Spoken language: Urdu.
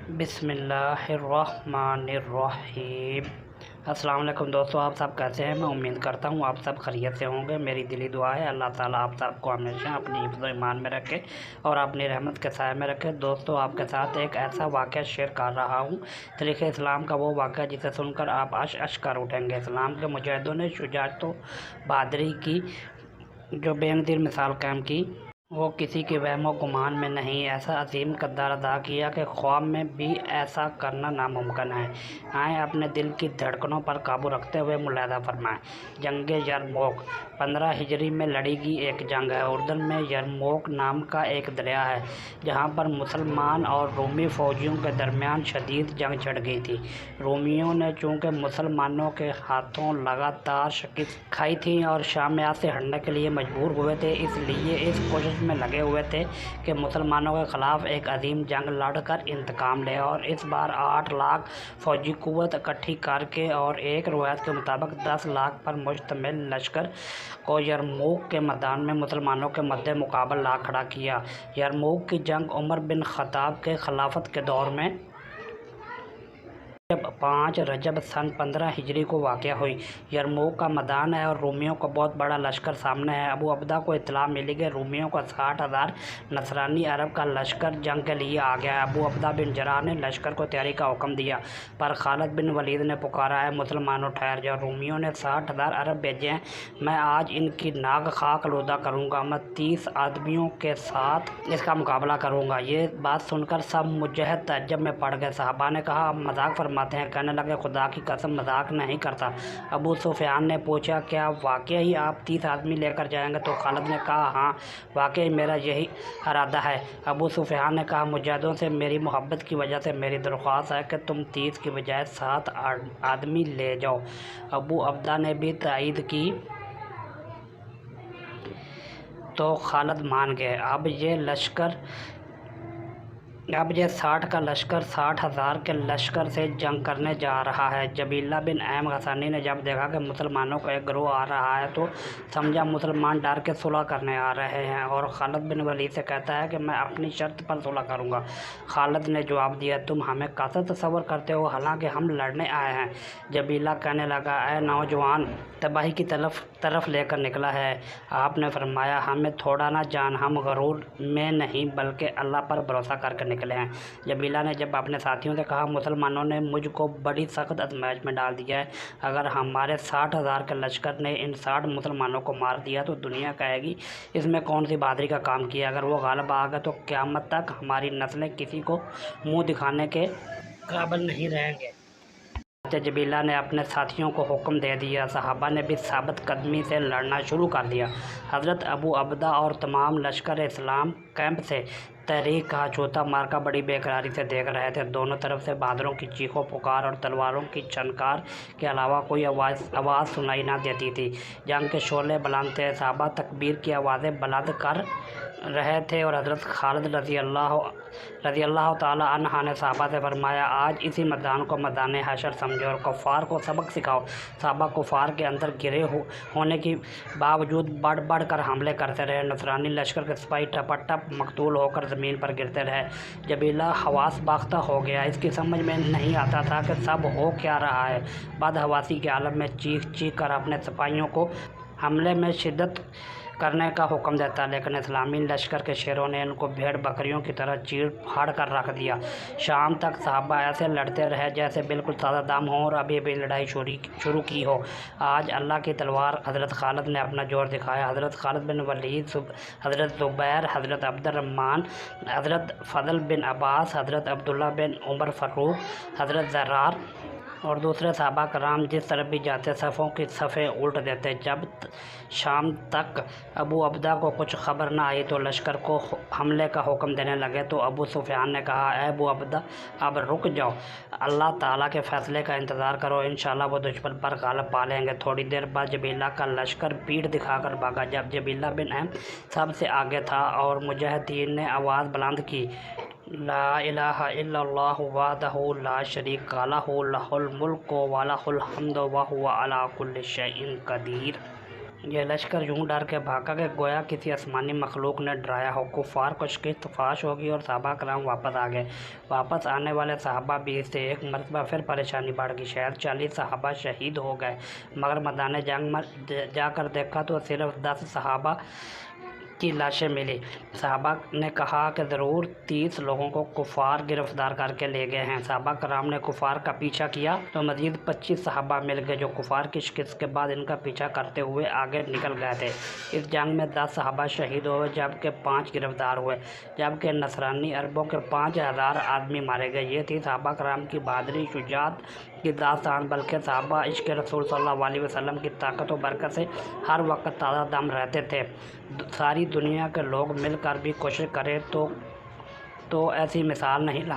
بسم اللہ الرحمن الرحیم۔ السلام علیکم دوستو، آپ سب کیسے ہیں؟ میں امید کرتا ہوں آپ سب خیریت سے ہوں گے۔ میری دلی دعا ہے اللہ تعالیٰ آپ سب کو ہمیشہ اپنی حفظ و ایمان میں رکھے اور اپنی رحمت کے سائے میں رکھے۔ دوستو، آپ کے ساتھ ایک ایسا واقعہ شیئر کر رہا ہوں، تاریخ اسلام کا وہ واقعہ جسے سن کر آپ اش کر اٹھیں گے۔ اسلام کے مجاہدوں نے شجاعت و بہادری کی جو بے نظیر مثال قائم کی، وہ کسی کے وہم و گمان میں نہیں، ایسا عظیم کردار ادا کیا کہ خواب میں بھی ایسا کرنا ناممکن ہے۔ آئیں اپنے دل کی دھڑکنوں پر قابو رکھتے ہوئے ملاحظہ فرمائیں۔ جنگ یرموک 15 ہجری میں لڑی گئی ایک جنگ ہے۔ اردن میں یرموک نام کا ایک دریا ہے جہاں پر مسلمان اور رومی فوجیوں کے درمیان شدید جنگ چھڑ گئی تھی۔ رومیوں نے چونکہ مسلمانوں کے ہاتھوں لگاتار شکست کھائی تھی اور شامیات سے ہٹنے کے لیے مجبور ہوئے تھے، اس لیے اس کوشش میں لگے ہوئے تھے کہ مسلمانوں کے خلاف ایک عظیم جنگ لڑ کر انتقام لے، اور اس بار 8 لاکھ فوجی قوت اکٹھی کر کے اور ایک روایت کے مطابق 10 لاکھ پر مشتمل لشکر کو یرموک کے میدان میں مسلمانوں کے مد مقابل لا کھڑا کیا۔ یرموک کی جنگ عمر بن خطاب کے خلافت کے دور میں 5 رجب سن 15 ہجری کو واقع ہوئی۔ یرموک کا میدان ہے اور رومیوں کا بہت بڑا لشکر سامنے ہے۔ ابو عبدہ کو اطلاع ملی کہ رومیوں کا 60,000 نصرانی عرب کا لشکر جنگ کے لیے آ گیا ہے۔ ابو عبدہ بن جراح نے لشکر کو تیاری کا حکم دیا، پر خالد بن ولید نے پکارا، اے مسلمانوں ٹھہر جاؤ، رومیوں نے 60,000 عرب بھیجے ہیں، میں آج ان کی ناک خاک آلودہ کروں گا، میں 30 آدمیوں کے ساتھ اس کا مقابلہ کروں گا۔ یہ بات سن کر سب مجاہد تعجب میں پڑ گئے۔ صحابہ نے کہا، آپ مذاق فرماتے ہیں؟ کہنے لگے، خدا کی قسم مذاق نہیں کرتا۔ ابو سفیان نے پوچھا، کیا واقعی آپ 30 آدمی لے کر جائیں گے؟ تو خالد نے کہا، ہاں واقعی میرا یہی ارادہ ہے۔ ابو سفیان نے کہا، مجاہدوں سے میری محبت کی وجہ سے میری درخواست ہے کہ تم 30 کی بجائے 7 آدمی لے جاؤ۔ ابو عبدہ نے بھی تائید کی تو خالد مان گئے۔ اب یہ 60 کا لشکر 60,000 کے لشکر سے جنگ کرنے جا رہا ہے۔ جبیلہ بن ایم غسانی نے جب دیکھا کہ مسلمانوں کا ایک گروہ آ رہا ہے تو سمجھا مسلمان ڈر کے صلح کرنے آ رہے ہیں، اور خالد بن ولید سے کہتا ہے کہ میں اپنی شرط پر صلح کروں گا۔ خالد نے جواب دیا، تم ہمیں کیسا تصور کرتے ہو، حالانکہ ہم لڑنے آئے ہیں؟ جبیلہ کہنے لگا، اے نوجوان، تباہی کی طرف لے کر نکلا ہے۔ آپ نے فرمایا، ہمیں تھوڑا نہ جان، ہم غرور میں نہیں بلکہ اللہ پر بھروسہ کر کے نکلے ہیں۔ جبیلہ نے جب اپنے ساتھیوں سے کہا، مسلمانوں نے مجھ کو بڑی سخت آزمائش میں ڈال دیا ہے، اگر ہمارے 60,000 کے لشکر نے ان 60 مسلمانوں کو مار دیا تو دنیا کہے گی اس میں کون سی بہادری کا کام کیا، اگر وہ غالب آ گئے تو قیامت تک ہماری نسلیں کسی کو منہ دکھانے کے قابل نہیں رہیں گے۔ جبیلہ نے اپنے ساتھیوں کو حکم دے دیا۔ صحابہ نے بھی ثابت قدمی سے لڑنا شروع کر دیا۔ حضرت ابو عبدہ اور تمام لشکر اسلام کیمپ سے تحریک کا چھوٹا مارکا بڑی بے قراری سے دیکھ رہے تھے۔ دونوں طرف سے بہادروں کی چیخ و پکار اور تلواروں کی چھنکار کے علاوہ کوئی آواز سنائی نہ دیتی تھی۔ جنگ کے شعلے بلند تھے، صحابہ تکبیر کی آوازیں بلند کر رہے تھے، اور حضرت خالد رضی اللہ تعالی عنہ نے صحابہ سے فرمایا، آج اسی میدان کو میدان حشر سمجھو اور کفار کو سبق سکھاؤ۔ صحابہ کفار کے اندر گرے ہونے کے باوجود بڑھ بڑھ کر حملے کرتے رہے۔ نصرانی لشکر کے سپاہی ٹپ مقتول ہو کر زمین پر گرتے رہے۔ جبیلہ حواس باختہ ہو گیا، اس کی سمجھ میں نہیں آتا تھا کہ سب ہو کیا رہا ہے۔ بد حواسی کے عالم میں چیخ چیخ کر اپنے سپاہیوں کو حملے میں شدت کرنے کا حکم دیتا، لیکن اسلامی لشکر کے شیروں نے ان کو بھیڑ بکریوں کی طرح چیڑ پھاڑ کر رکھ دیا۔ شام تک صحابہ ایسے لڑتے رہے جیسے بالکل تازہ دم ہوں اور ابھی ابھی لڑائی شروع کی ہو۔ آج اللہ کی تلوار حضرت خالد نے اپنا زور دکھایا۔ حضرت خالد بن ولید، حضرت زبیر، حضرت عبد الرحمن، حضرت فضل بن عباس، حضرت عبداللہ بن عمر فاروق، حضرت زرار اور دوسرے صحابہ کرام جس طرف بھی جاتے صفوں کی صفیں الٹ دیتے۔ جب شام تک ابو عبدہ کو کچھ خبر نہ آئی تو لشکر کو حملے کا حکم دینے لگے، تو ابو سفیان نے کہا، اے ابو عبدہ، اب رک جاؤ، اللہ تعالیٰ کے فیصلے کا انتظار کرو، انشاءاللہ وہ دشمن پر غالب پا لیں گے۔ تھوڑی دیر بعد جبیلہ کا لشکر پیٹھ دکھا کر بھاگا۔ جب جبیلہ بن ایم سب سے آگے تھا اور مجاہدین نے آواز بلند کی، لا الہ الا اللہ وحدہ لا شریک لہ، لہ الملک و لہ الحمد وہو علی کل شیء قدیر۔ یہ لشکر یوں ڈر کے بھاگا کہ گویا کسی آسمانی مخلوق نے ڈرایا ہو۔ کفار کو شکست فاش ہوگی اور صحابہ کرام واپس آ گئے۔ واپس آنے والے صحابہ 20 تھے۔ ایک مرتبہ پھر پریشانی بڑھ گئی، شاید 40 صحابہ شہید ہو گئے، مگر میدان جنگ میں جا کر دیکھا تو صرف 10 صحابہ کی لاشیں ملی۔ صحابہ نے کہا کہ ضرور 30 لوگوں کو کفار گرفتار کر کے لے گئے ہیں۔ صحابہ کرام نے کفار کا پیچھا کیا تو مزید 25 صحابہ مل گئے جو کفار کی شکست کے بعد ان کا پیچھا کرتے ہوئے آگے نکل گئے تھے۔ اس جنگ میں 10 صحابہ شہید ہوئے جبکہ 5 گرفتار ہوئے، جبکہ نصرانی عربوں کے 5000 آدمی مارے گئے۔ یہ تھی صحابہ کرام کی بہادری، شجاعت کی داستان، بلکہ صحابہ عشق رسول صلی اللہ علیہ وسلم کی طاقت و برکت سے ہر وقت تازہ دم رہتے تھے۔ ساری دنیا کے لوگ مل کر بھی کوشش کریں تو ایسی مثال نہیں لا